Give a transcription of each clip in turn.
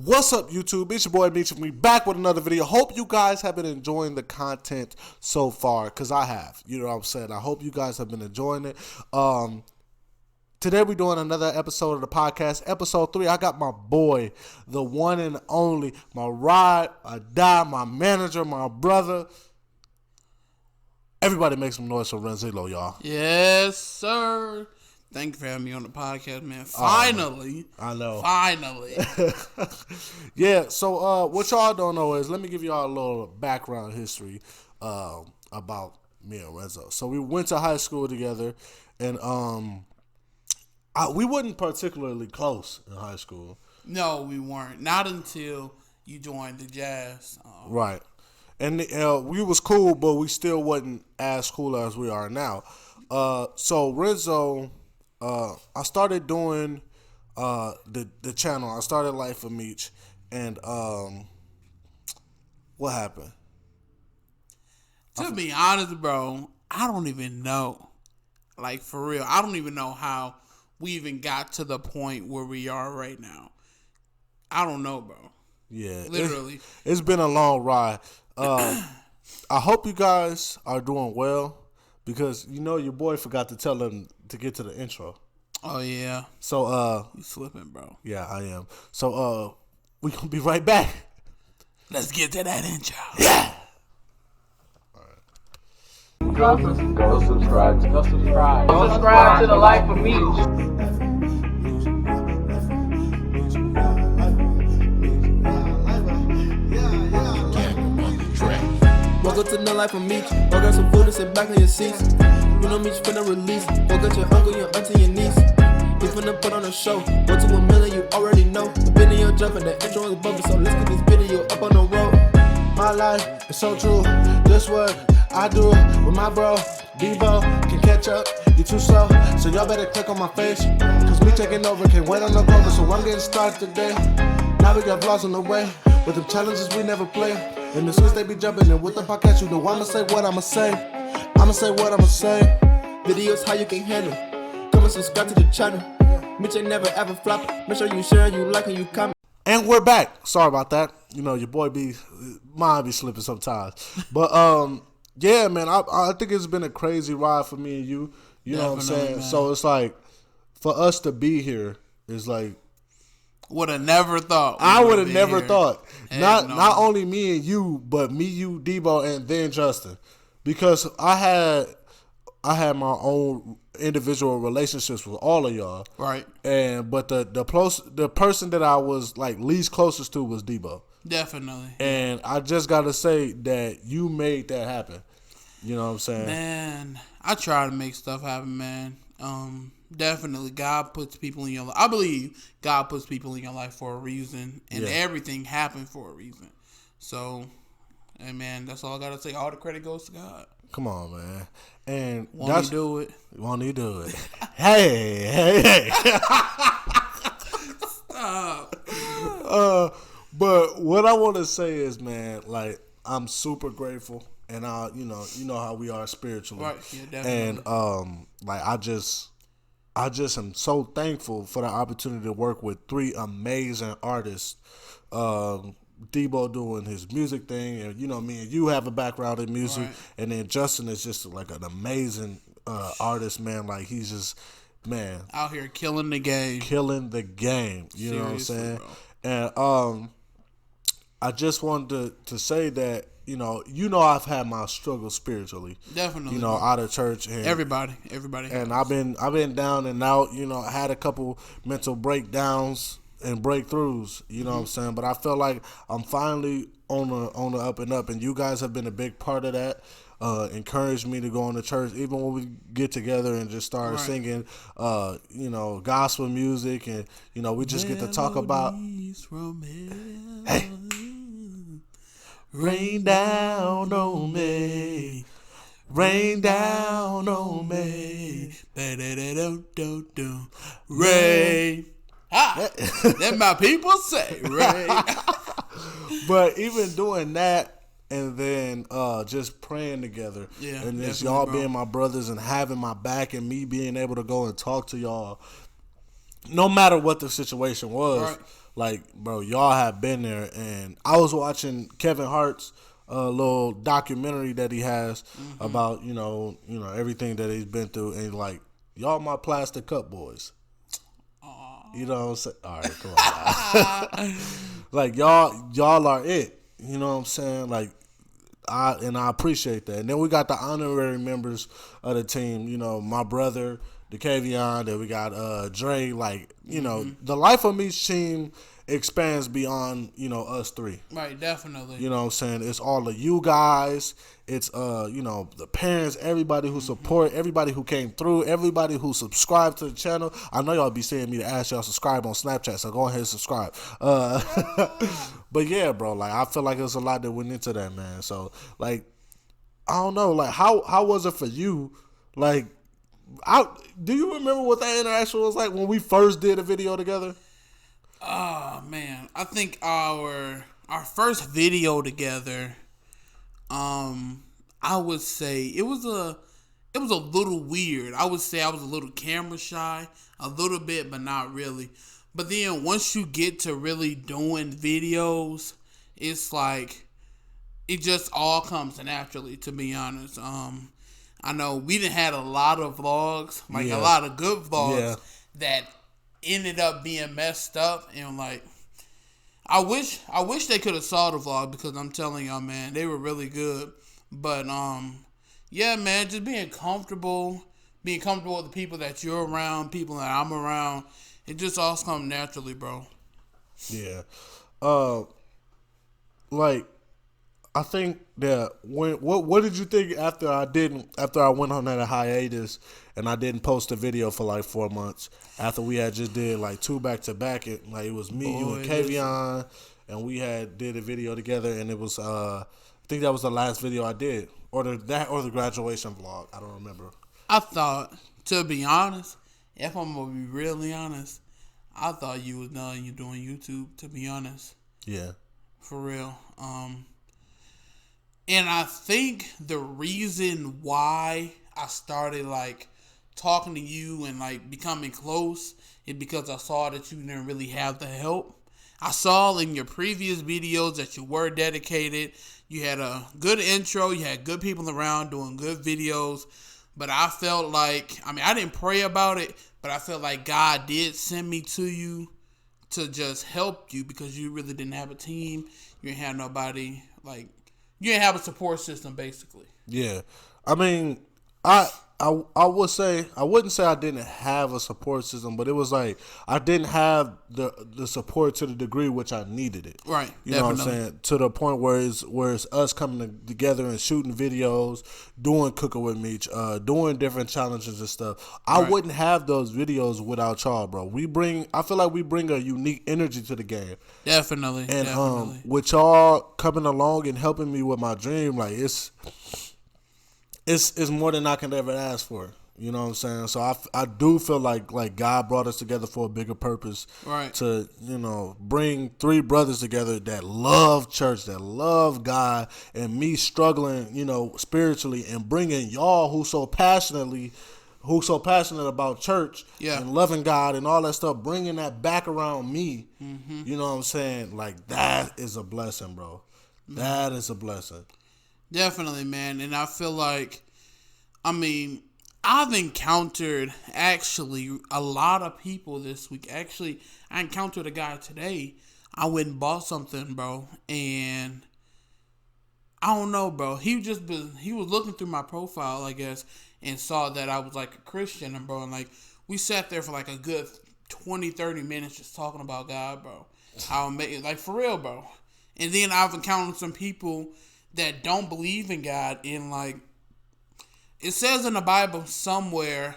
What's up, YouTube? It's your boy Meech, and we back with another video. Hope you guys have been enjoying the content so far, because I have. You know what I'm saying? I hope you guys have been enjoying it. Today we're doing another episode of the podcast, episode 3. I got my boy, the one and only, my ride or die, my manager, my brother. Everybody make some noise for Renzillo, y'all. Yes, sir. Thank you for having me on the podcast, man. Finally. I know. Finally. Yeah, so what y'all don't know is, let me give y'all a little background history about me and Renzo. So we went to high school together, and we wasn't particularly close in high school. No, we weren't. Not until you joined the Jazz. Right. And we was cool, but we still wasn't as cool as we are now. So Renzo... I started doing the channel. I started Life of Meech, and what happened? To be honest, bro, I don't even know. Like, for real, I don't even know how we even got to the point where we are right now. I don't know, bro. Yeah, literally, it's been a long ride. I hope you guys are doing well, because you know your boy forgot to tell them to get to the intro. Oh yeah. So you slipping, bro. Yeah, I am. So we gonna be right back. Let's get to that intro. Yeah. Go subscribe. Go subscribe. Go subscribe to the Life of Meech. Welcome to the Life of Meech. Go grab some food and sit back on your seats. You know Meech finna release. Go get your uncle, your auntie, your niece. We finna put on a show. 1 to 1 million, you already know. The video jumping, the intro is bumping. So let's get this video up on the road. My life is so true. This what I do with my bro. Debo can catch up. You too slow, so y'all better click on my face. Cause me taking over, can't wait on the cover. So I'm getting started today. Now we got vlogs on the way. With them challenges we never play. And the switch they be jumping in with the podcast, you know I'ma say what I'ma say. I'ma say what I'ma say. Videos how you can handle. Come and subscribe to the channel. Meech ain't never ever flop. Make sure you share, you like, and you comment. And we're back. Sorry about that. You know, your boy mine be slipping sometimes. But yeah, man, I think it's been a crazy ride for me and you. You know what I'm saying? Man. So it's like, for us to be here is like, would have never thought. I would have never thought. Not only me and you, but me, you, Debo, and then Justin, because I had my own individual relationships with all of y'all. Right. But the person that I was like least closest to was Debo. Definitely. And I just gotta say that you made that happen. You know what I'm saying? Man, I try to make stuff happen, man. Definitely, God puts people in your life. I believe God puts people in your life for a reason, and everything happened for a reason. So, hey, man, that's all I gotta say. All the credit goes to God. Come on, man. And won't he do it? Won't he do it? hey. Stop. But what I want to say is, man, like, I'm super grateful, and you know how we are spiritually, right? Yeah, definitely. And like I just am so thankful for the opportunity to work with 3 amazing artists. Debo doing his music thing, and you know, me and you have a background in music, right. And then Justin is just like an amazing artist, man. Like, he's just, man, out here killing the game. You know what I'm saying? Bro. And I just wanted to say that, you know, I've had my struggles spiritually. Definitely. You know, out of church. And everybody. And I've been down and out. You know, I had a couple mental breakdowns and breakthroughs. You know what I'm saying? But I feel like I'm finally on the up and up, and you guys have been a big part of that. Encouraged me to go into church, even when we get together and just start singing, you know, gospel music, and you know, we just get to talk about. Hey. Rain down on me. Rain down on me. Rain. That my people say, rain. But even doing that, and then just praying together, and just y'all being my brothers and having my back, and me being able to go and talk to y'all, no matter what the situation was. Right. like, bro, y'all have been there. And I was watching Kevin Hart's little documentary that he has about everything that he's been through, and like, y'all my plastic cup boys. You know what I'm saying? All right, come on. Like, y'all are it. You know what I'm saying? Like, I appreciate that. And then we got the honorary members of the team. You know, my brother, DeKavion. Then we got Dre. Like, the Life of Meech team expands beyond us three. Right, definitely. You know what I'm saying? It's all of you guys. It's the parents, everybody who support, everybody who came through, everybody who subscribed to the channel. I know y'all be seeing me to ask y'all subscribe on Snapchat, so go ahead and subscribe. But yeah, bro, like, I feel like there's a lot that went into that, man. So, like, I don't know, like, how was it for you? Like, do you remember what that interaction was like when we first did a video together? Oh man, I think our first video together, I would say it was a little weird. I would say I was a little camera shy, a little bit, but not really. But then once you get to really doing videos, it's like it just all comes naturally, to be honest. I know we done had a lot of vlogs, like a lot of good vlogs that ended up being messed up, and like I wish they could have saw the vlog, because I'm telling y'all, man, they were really good. But yeah, man, just being comfortable with the people that you're around, people that I'm around, it just all comes naturally, bro. Yeah. Like, I think that what did you think after I went on that hiatus and I didn't post a video for like 4 months, after we had just did like 2 back-to-back, like it was me, you, and Kavion, and we had did a video together, and it was I think that was the last video I did, or the graduation vlog. I don't remember. I thought, to be honest, if I'm gonna be really honest, I thought you was done you doing YouTube, to be honest. Yeah. For real. And I think the reason why I started like talking to you and like becoming close is because I saw that you didn't really have the help. I saw in your previous videos that you were dedicated. You had a good intro. You had good people around doing good videos. But I felt like, I didn't pray about it, but I felt like God did send me to you to just help you, because you really didn't have a team. You didn't have nobody, like, you didn't have a support system, basically. Yeah. I mean, I would say, I wouldn't say I didn't have a support system, but it was like I didn't have the support to the degree which I needed it. Right. You know what I'm saying? To the point where it's us coming together and shooting videos, doing Cooking with Meech, doing different challenges and stuff. I wouldn't have those videos without y'all, bro. I feel like we bring a unique energy to the game. Definitely. And with y'all coming along and helping me with my dream, like it's more than I can ever ask for. You know what I'm saying? So I do feel like God brought us together for a bigger purpose. Right. To, bring 3 brothers together that love church, that love God, and me struggling, spiritually, and bringing y'all who so passionate about church and loving God and all that stuff, bringing that back around me. Mm-hmm. You know what I'm saying? Like, that is a blessing, bro. Mm-hmm. That is a blessing. Definitely, man. And I feel like, I've encountered actually a lot of people this week. Actually, I encountered a guy today. I went and bought something, bro. And I don't know, bro. He was looking through my profile, I guess, and saw that I was like a Christian, and bro, and like we sat there for like a good 20-30 minutes just talking about God, bro. How like, for real, bro. And then I've encountered some people that don't believe in God, and like it says in the Bible somewhere,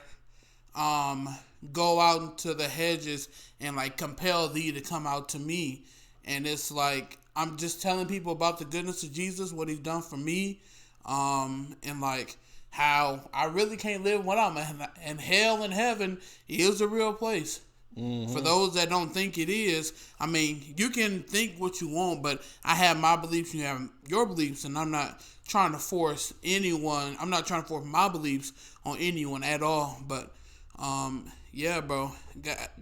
go out into the hedges and like compel thee to come out to me. And it's like I'm just telling people about the goodness of Jesus, what he's done for me, and like how I really can't live without him, and hell and heaven is a real place. Mm-hmm. For those that don't think it is, you can think what you want, but I have my beliefs, you have your beliefs, and I'm not trying to force anyone. I'm not trying to force my beliefs on anyone at all. But yeah, bro,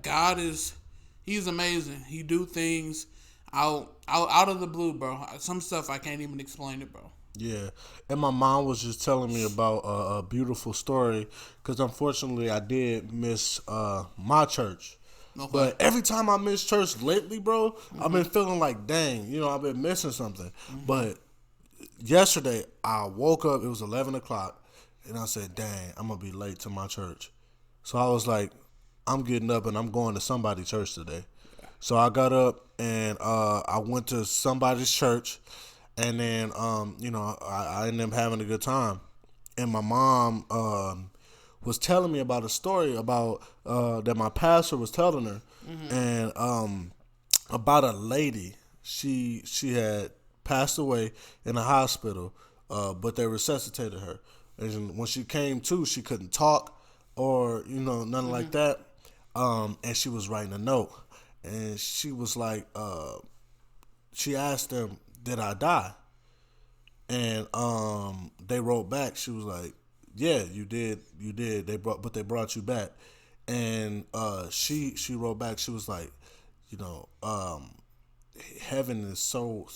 God is He's amazing. He do things out of the blue, bro. Some stuff I can't even explain it, bro. Yeah, and my mom was just telling me about a beautiful story because unfortunately I did miss my church. Okay. But every time I miss church lately, bro, I've been feeling like, dang, I've been missing something. But yesterday I woke up, it was 11 o'clock, and I said, dang, I'm going to be late to my church. So I was like, I'm getting up and I'm going to somebody's church today. So I got up and I went to somebody's church. And then, I ended up having a good time. And my mom was telling me about a story about that my pastor was telling her, and about a lady. She had passed away in a hospital, but they resuscitated her. And when she came to, she couldn't talk or nothing like that. And she was writing a note, and she was like, she asked them, did I die? And they wrote back. She was like, yeah, you did. They brought you back. And she wrote back. She was like, heaven is so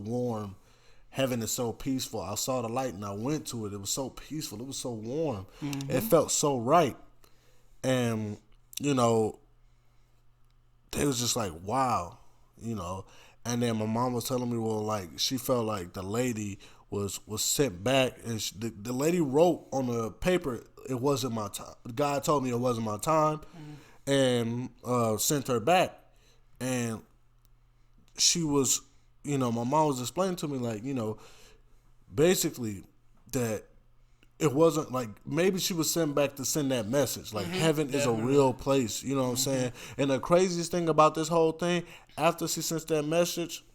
warm. Heaven is so peaceful. I saw the light and I went to it. It was so peaceful. It was so warm. It felt so right. And they was just like, wow, And then my mom was telling me, well, like, she felt like the lady was sent back, and the lady wrote on the paper, it wasn't my time. God told me it wasn't my time, and sent her back. And she was, my mom was explaining to me, like, basically that it wasn't like, maybe she was sent back to send that message. Like, heaven is a real place, you know what I'm saying? And the craziest thing about this whole thing, after she sent that message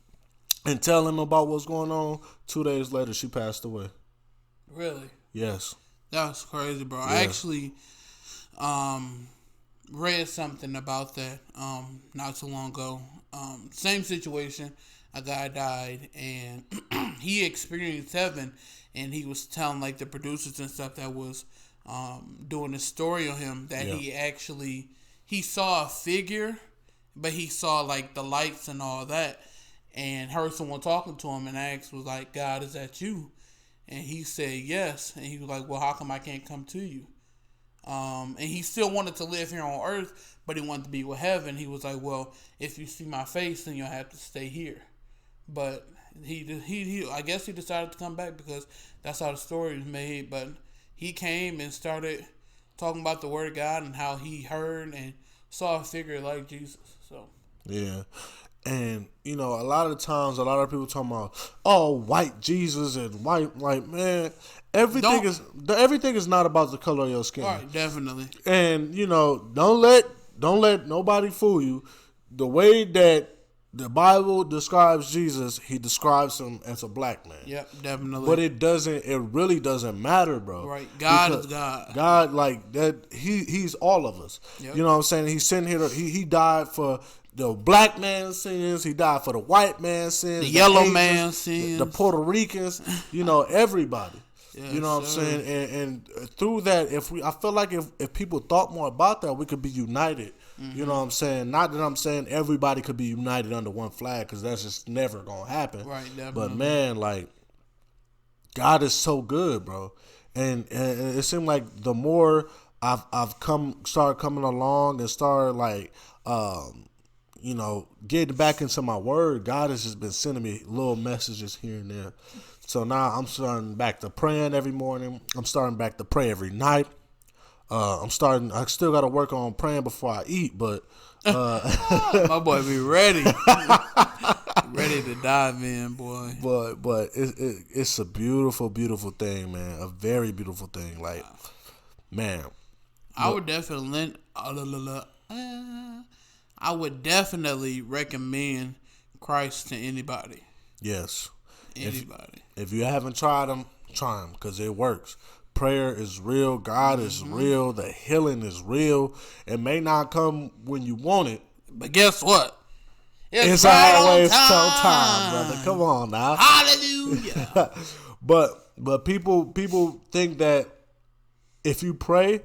and tell him about what's going on, 2 days later, she passed away. Really? Yes. That's crazy, bro. Yeah. I actually read something about that not too long ago. Same situation. A guy died, and he experienced heaven, and he was telling, like, the producers and stuff that was doing a story on him that he saw a figure, but he saw, like, the lights and all that, and heard someone talking to him and asked, was like, God, is that you? And he said yes, and he was like, well, how come I can't come to you? And he still wanted to live here on earth, but he wanted to be with heaven. He was like, well, if you see my face, then you'll have to stay here. But he I guess he decided to come back because that's how the story is made. But he came and started talking about the word of God and how he heard and saw a figure like Jesus. So yeah. And a lot of times, a lot of people talking about, oh, white Jesus and white, like, man, everything is not about the color of your skin. Right, definitely. And don't let nobody fool you. The way that the Bible describes Jesus, he describes him as a black man. Yep, definitely. But it really doesn't matter, bro. Right. God is God. God, like that, he's all of us. Yep. You know what I'm saying? He's sitting here, he died for the black man's sins, he died for the white man's sins, the yellow Asians, man's sins, the Puerto Ricans, everybody. Yes, you know what I'm saying? And through that, I feel like if people thought more about that, we could be united. Mm-hmm. You know what I'm saying? Not that I'm saying everybody could be united under one flag, because that's just never gonna happen. Right, definitely. But man, like, God is so good, bro. And it seemed like the more I've started coming along and started like getting back into my word, God has just been sending me little messages here and there. So now I'm starting back to praying every morning. I'm starting back to pray every night. I still got to work on praying before I eat, but my boy be ready. Ready to dive in, boy. But it's a beautiful, beautiful thing, man. A very beautiful thing. Like, man. I would definitely recommend Christ to anybody. Yes. Anybody. If you haven't tried them, try them, because it works. Prayer is real. God is real. The healing is real. It may not come when you want it, but guess what? It's always time, brother. Come on now. Hallelujah. But people think that if you pray,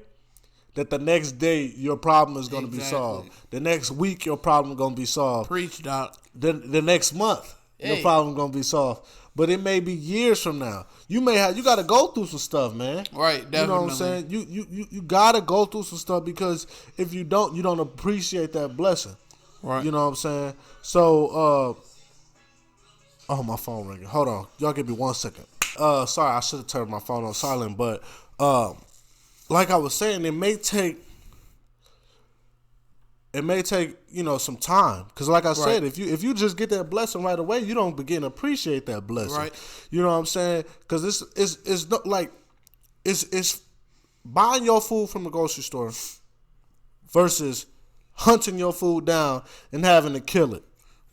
that the next day your problem is going to be Exactly. solved. The next week your problem is going to be solved. Preach, Doc. The next month your problem is going to be solved. But it may be years from now. You got to go through some stuff, man. Right, definitely. You know what I'm saying? You got to go through some stuff, because if you don't, you don't appreciate that blessing. Right. You know what I'm saying? So, oh, my phone ringing. Hold on. Y'all give me 1 second. Sorry, I should have turned my phone on silent, but like I was saying, it may take some time, because like I said, if you just get that blessing right away, you don't begin to appreciate that blessing. Right. You know what I'm saying? Because it's not like it's buying your food from the grocery store versus hunting your food down and having to kill it.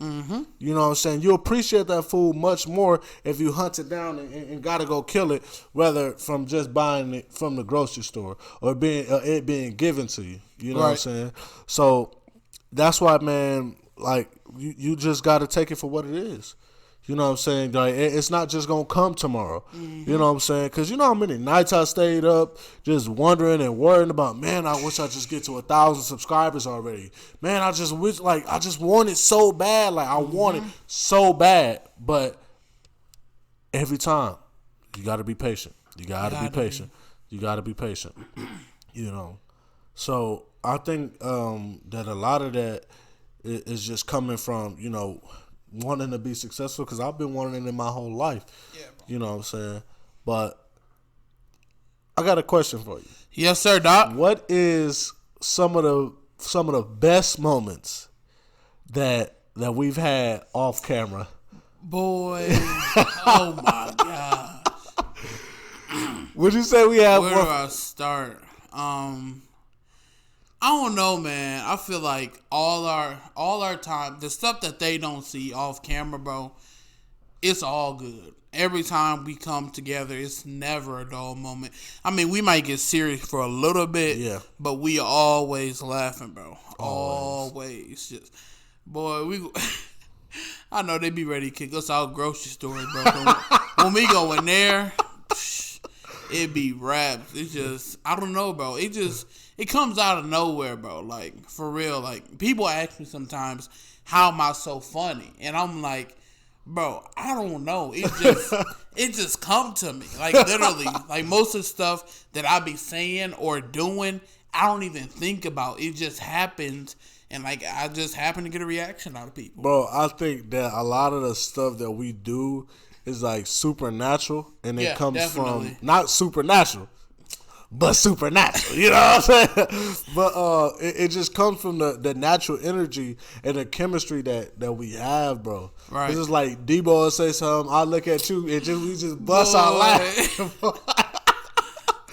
Mm-hmm. You know what I'm saying? You appreciate that food much more if you hunt it down and got to go kill it, rather from just buying it from the grocery store or it being given to you. You know what I'm saying? So that's why, man, like you just got to take it for what it is. You know what I'm saying? Like, it's not just going to come tomorrow. Mm-hmm. You know what I'm saying? Because you know how many nights I stayed up just wondering and worrying about, man, I wish I just get to 1,000 subscribers already. Man, I just wish, like, I just want it so bad. Like, I want it so bad. But every time, you got to be patient. You got to be patient. You got to be patient. You know? So I think that a lot of that is just coming from, you know, wanting to be successful, because I've been wanting it in my whole life. Yeah, bro. You know what I'm saying? But I got a question for you. Yes, sir, Doc. What is some of the best moments that we've had off camera? Boy, oh my God. Would you say we have? Where do I start? I don't know, man. I feel like all our time, the stuff that they don't see off camera, bro, it's all good. Every time we come together, it's never a dull moment. I mean, we might get serious for a little bit, but we always laughing, bro. Always. Just, boy, I know they be ready to kick us out grocery stores, bro. When we go in there, it be raps. It's just, I don't know, bro. It comes out of nowhere, bro. Like, for real. Like, people ask me sometimes, how am I so funny? And I'm like, bro, I don't know. It just come to me. Like, literally. Like, most of the stuff that I be saying or doing, I don't even think about. It just happens. And, like, I just happen to get a reaction out of people. Bro, I think that a lot of the stuff that we do is, like, supernatural. And it comes from, not supernatural, but supernatural, you know what I'm saying? But it just comes from the natural energy and the chemistry that we have, bro. Right. It's just like Debo will say something, I look at you, and we just bust out laughing.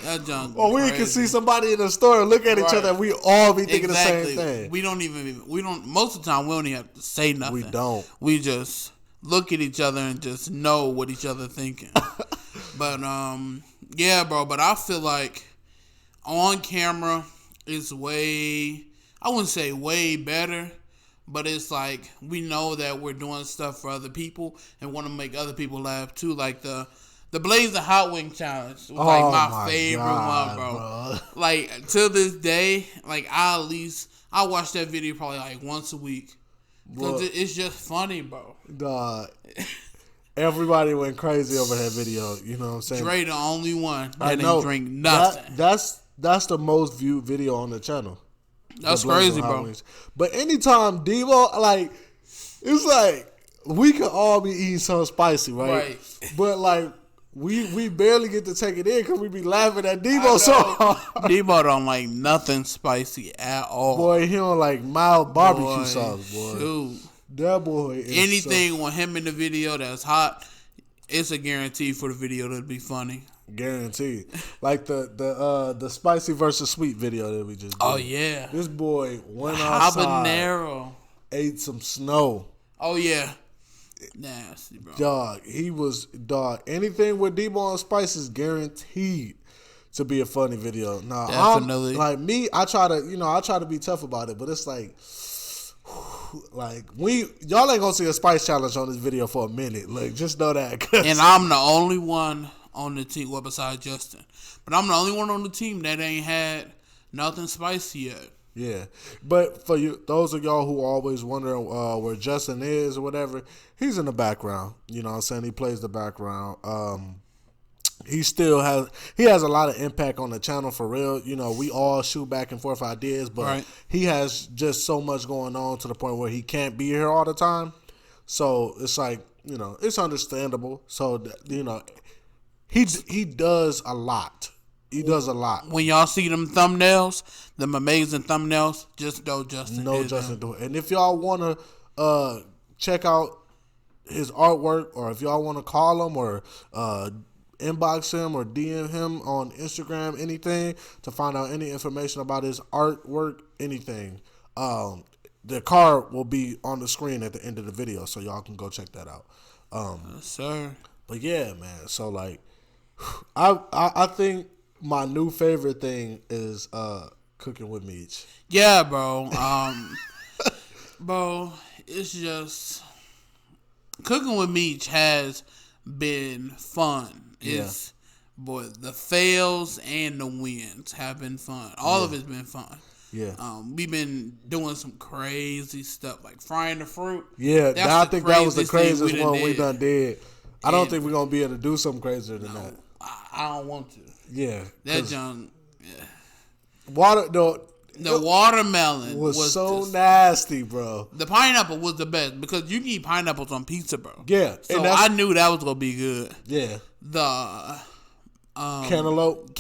That junk. Or we can see somebody in the store and look at each other, and we all be thinking the same thing. We don't most of the time we don't even have to say nothing. We don't. We just look at each other and just know what each other thinking. But yeah, bro, but I feel like on camera is way, I wouldn't say way better, but it's like we know that we're doing stuff for other people and want to make other people laugh too. Like the Blaze the Hot Wing Challenge was like my favorite one, bro. Like, to this day, like, I watch that video probably like once a week. Because it's just funny, bro. Dog. Everybody went crazy over that video. You know what I'm saying? Dre the only one that didn't drink nothing. That's the most viewed video on the channel. That's crazy, bro. But anytime Devo, like, it's like we could all be eating something spicy, right? But like we barely get to take it in because we be laughing at Devo so hard. Devo don't like nothing spicy at all. Boy, he don't like mild barbecue sauce, boy. Shoot. That boy is anything with him in the video that's hot, it's a guarantee for the video to be funny. Guaranteed. Like the spicy versus sweet video that we just did. Oh yeah. This boy went outside, habanero, ate some snow. Oh yeah. Nasty, bro. Dog, anything with Debo and Spice is guaranteed to be a funny video. Now, definitely. Like me, I try to be tough about it, but it's like y'all ain't gonna see a Spice challenge on this video for a minute. Like, just know that. And I'm the only one on the team, well, besides Justin, but I'm the only one on the team that ain't had Nothing spicy yet. Yeah, but for you, those of y'all who are always wondering where Justin is or whatever, he's in the background. You know what I'm saying? He plays the background. He has a lot of impact on the channel for real. You know, we all shoot back and forth ideas, but he has just so much going on to the point where he can't be here all the time. So it's like, you know, it's understandable. So, you know, he does a lot. He does a lot. When y'all see them thumbnails, them amazing thumbnails, just know Justin. No, Justin do it. And if y'all want to check out his artwork, or if y'all want to call him or inbox him or DM him on Instagram, anything to find out any information about his artwork, anything, the card will be on the screen at the end of the video, so y'all can go check that out. Yes, sir. But yeah, man. So like, I think my new favorite thing is cooking with Meech. Yeah, bro. Bro, it's just cooking with Meech has been fun. It's boy, the fails and the wins have been fun. All of it's been fun. Yeah. We've been doing some crazy stuff like frying the fruit. Yeah, I think that was the craziest one we done did. I don't think we're gonna be able to do something crazier than that. I don't want to. Yeah, that junk. Yeah. The watermelon was so nasty, bro. The pineapple was the best because you can eat pineapples on pizza, bro. Yeah, so I knew that was gonna be good. Yeah. The cantaloupe.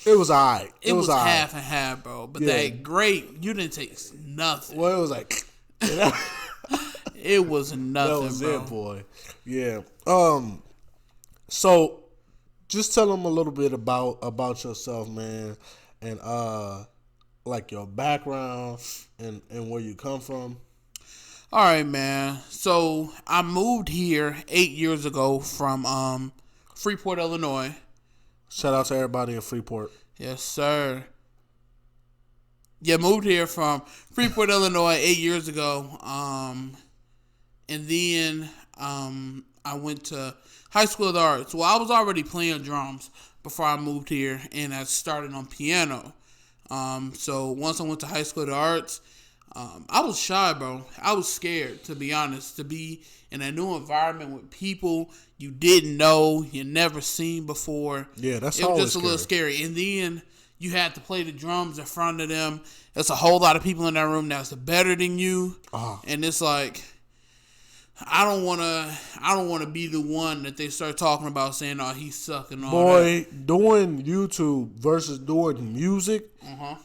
It was alright. It was half and half, bro. But that grape, you didn't taste nothing. Well, it was like it was nothing. That was it, boy. Yeah. So just tell them a little bit about yourself, man, and like your background and where you come from. All right, man. So I moved here 8 years ago from Freeport, Illinois. Shout out to everybody in Freeport. Yes, sir. Yeah, moved here from Freeport, Illinois 8 years ago. And then I went to High School of the Arts. Well, I was already playing drums before I moved here, and I started on piano. So once I went to High School of the Arts, I was shy, bro. I was scared, to be honest, to be in a new environment with people you didn't know, you never seen before. Yeah, that's it was just a little scary. And then you had to play the drums in front of them. There's a whole lot of people in that room that's better than you, and it's like, I don't want to be the one that they start talking about saying, "Oh, he's sucking." Boy, doing YouTube versus doing music,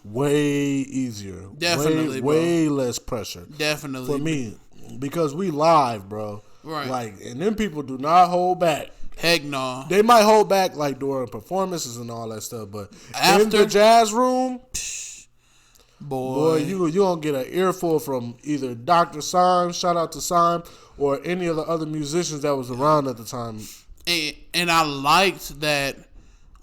way easier. Definitely, way less pressure. Definitely for me, because we live, bro. Right. Like, and then people do not hold back. Heck no. They might hold back like during performances and all that stuff, but in the jazz room, boy, you gonna get an earful from either Dr. Syme, shout out to Syme, or any of the other musicians that was around at the time. And I liked that.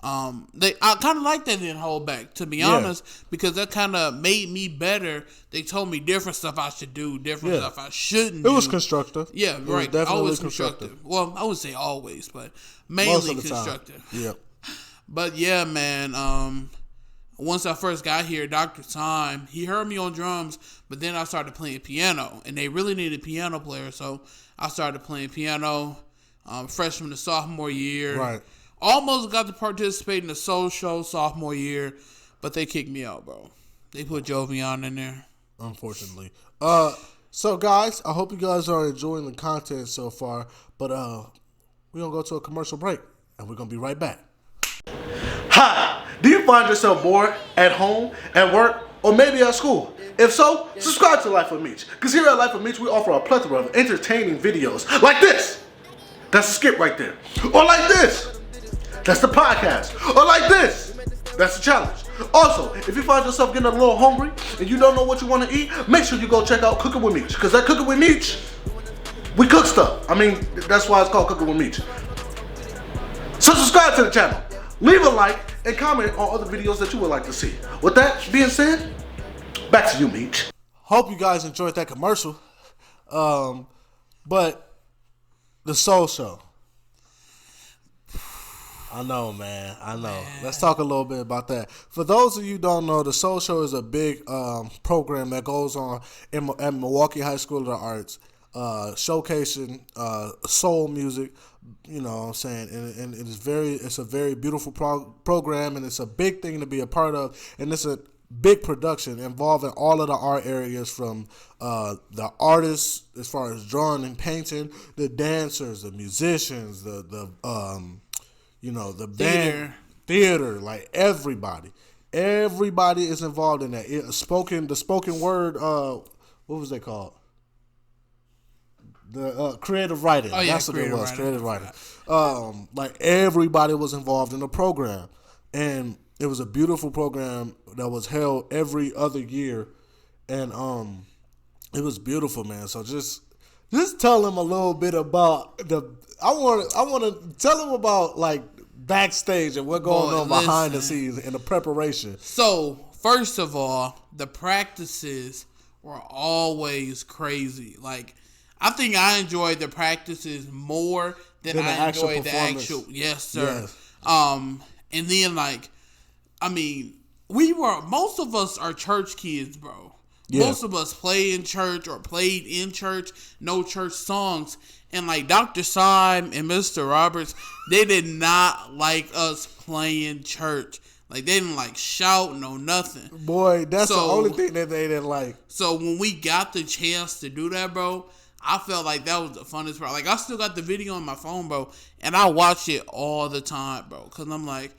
I kind of liked that they didn't hold back, to be honest, because that kind of made me better. They told me different stuff I should do, different stuff I shouldn't do. It was constructive. Yeah, it right. Was always constructive. Well, I would say always, but mainly constructive. Yeah. But yeah, man. Once I first got here, Dr. Syme, he heard me on drums, but then I started playing piano, and they really needed a piano player, so I started playing piano freshman to sophomore year. Right. Almost got to participate in the soul show sophomore year, but they kicked me out, bro. They put Jovian in there. Unfortunately. So guys, I hope you guys are enjoying the content so far, but we're going to go to a commercial break, and we're going to be right back. Hi! Do you find yourself bored at home, at work, or maybe at school? If so, subscribe to Life with Meech, because here at Life with Meech, we offer a plethora of entertaining videos like this. That's a skip right there. Or like this. That's the podcast. Or like this. That's the challenge. Also, if you find yourself getting a little hungry and you don't know what you want to eat, make sure you go check out Cooking with Meech. Because at Cooking with Meech, we cook stuff. I mean, that's why it's called Cooking with Meech. So subscribe to the channel. Leave a like and comment on other videos that you would like to see. With that being said, back to you, Meech. Hope you guys enjoyed that commercial. But the Soul Show. I know, man. I know. Let's talk a little bit about that. For those of you who don't know, the Soul Show is a big program that goes on at Milwaukee High School of the Arts, showcasing soul music. You know what I'm saying? And it's a very beautiful program, and it's a big thing to be a part of. And it's a big production involving all of the art areas, from the artists as far as drawing and painting, the dancers, the musicians, the band, theater, like everybody is involved in that. The spoken word, what was they called? The creative writing. Oh, yeah, That's what it was. Creative writing. Like everybody was involved in the program, and it was a beautiful program that was held every other year, and it was beautiful, man. So just tell them a little bit about I want to tell them about like backstage and what going on behind the scenes and the preparation. So first of all, the practices were always crazy. Like, I think I enjoyed the practices more than I enjoyed the actual. Yes, sir. Yes. And then like, I mean, most of us are church kids, bro. Yeah. Most of us play in church or played in church, know church songs. And like Dr. Syme and Mr. Roberts, they did not like us playing church. Like, they didn't like shout, no nothing. Boy, that's the only thing that they didn't like. So when we got the chance to do that, bro, I felt like that was the funnest part. Like, I still got the video on my phone, bro, and I watch it all the time, bro. Because I'm like,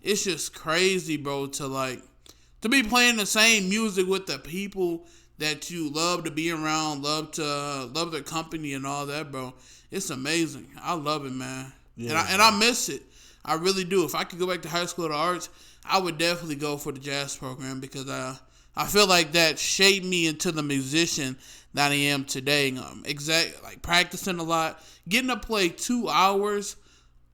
it's just crazy, bro, to be playing the same music with the people that you love to be around, love their company and all that, bro. It's amazing. I love it, man. Yeah, and I miss it. I really do. If I could go back to High School of the Arts, I would definitely go for the jazz program, because I feel like that shaped me into the musician that I am today. Like practicing a lot, getting to play 2 hours,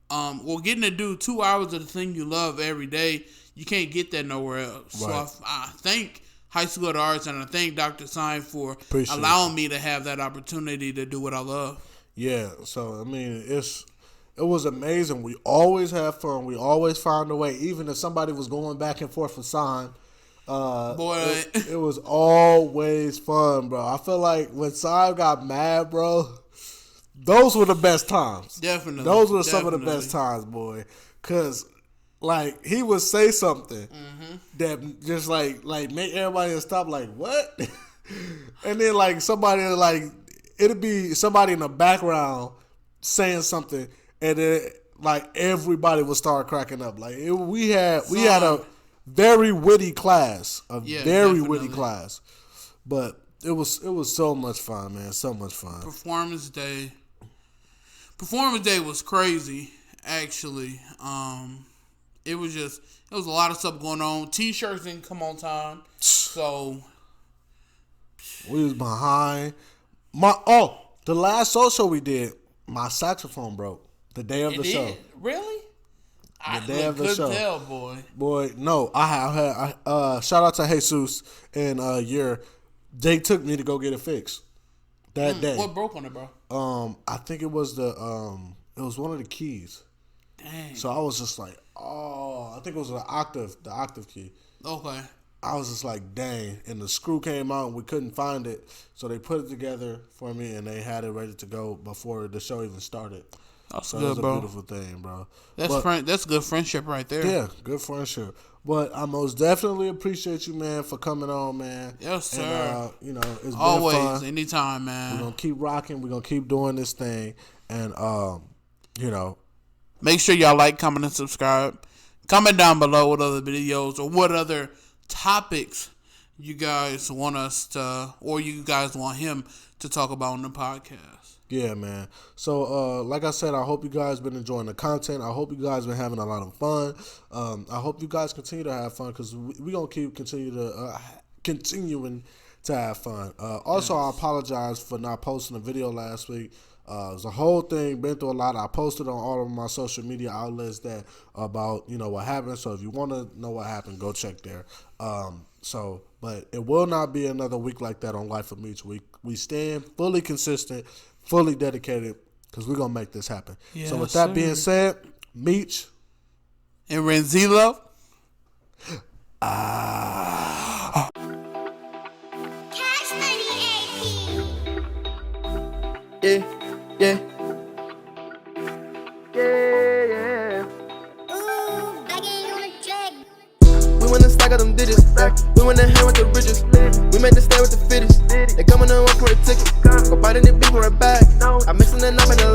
getting to do 2 hours of the thing you love every day. You can't get that nowhere else. Right. So I thank High School of the Arts, and I thank Dr. Syme for allowing me to have that opportunity to do what I love. Yeah, so I mean, it was amazing. We always had fun. We always found a way, even if somebody was going back and forth for Syme. Boy, it was always fun, bro. I feel like when Syme got mad, bro, those were the best times. Definitely. Those were some of the best times, boy. Because, like, he would say something that just, like make everybody stop, like, what? And then, like, it'd be somebody in the background saying something, and then, like, everybody would start cracking up. Like, we had a very witty class, witty class. But it was so much fun, man. So much fun. Performance day was crazy, actually. It was a lot of stuff going on. T-shirts didn't come on time, so we was behind. The last social we did, my saxophone broke the day of the show. Really? The day of the show. Tell, boy. Boy, no. I shout out to Jesus and they took me to go get it fixed that day. What broke on it, bro? I think it was it was one of the keys. Dang. So I was just like, I think it was the octave key. Okay. I was just like, dang. And the screw came out and we couldn't find it. So they put it together for me and they had it ready to go before the show even started. That's so good, it was a bro. beautiful thing, bro. That's good friendship right there. Yeah, good friendship. But I most definitely appreciate you, man, for coming on, man. Yes, sir. And, it's been always, fun. Anytime, man. We're gonna keep rocking. We're gonna keep doing this thing, and make sure y'all like, comment, and subscribe. Comment down below what other videos or what other topics you guys want us to, or you guys want him to talk about on the podcast. Yeah, man. So, like I said, I hope you guys been enjoying the content. I hope you guys been having a lot of fun. I hope you guys continue to have fun, because we gonna continuing to have fun. Also, yes. I apologize for not posting a video last week. It was a whole thing, been through a lot. I posted on all of my social media outlets about what happened. So if you want to know what happened, go check there. But it will not be another week like that on Life of Meech. We stand fully consistent, fully dedicated, because we're gonna make this happen. Yes, so with that being said, Meech, And Renzilo? Cash Money AP. Yeah. Ooh, begging on a track. We wanna stack up them digits, yeah. We wanna hang with the richest. We made the stay with the fittest. They coming on for a ticket. Go bite in the beef for a bag. I'm mixing it up in the